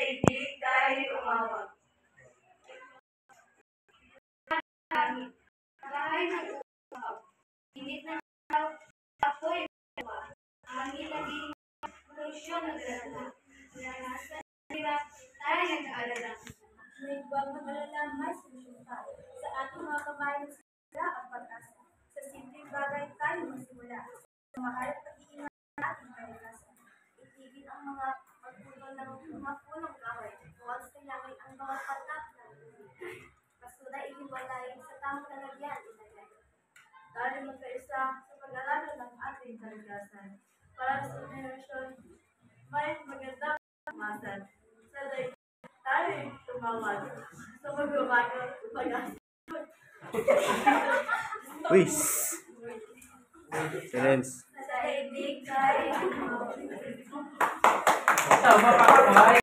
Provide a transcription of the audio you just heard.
daigdig dahil umawag. Bahay ng umaw. Init na apoy umaw. Hangin naging polusyon ng grata. Naranasan nila tayo nag-aalala. May huwag mag-alala, may solusyon tayo. Sa ating mga kamay nagsisira ang pag-asa. Sa simpleng bagay tayo magsimula. Sa mahal at pag-iingat ng ating kalikasan. Itigil ang mga magpulong ng mga punong kahoy. Huwag sinangay ang mga patak ng tubig. Basura ihiwalay sa tamang lalagyan ilagay. Tayo magkaisa sa pag-aaral ng ating kalikasan. Para sa henerasyon, may magandang masan. Sa daig tayo tumawag sa magbabago pag-asa. Uy! Silence. Sa daigdig tayo tumawag.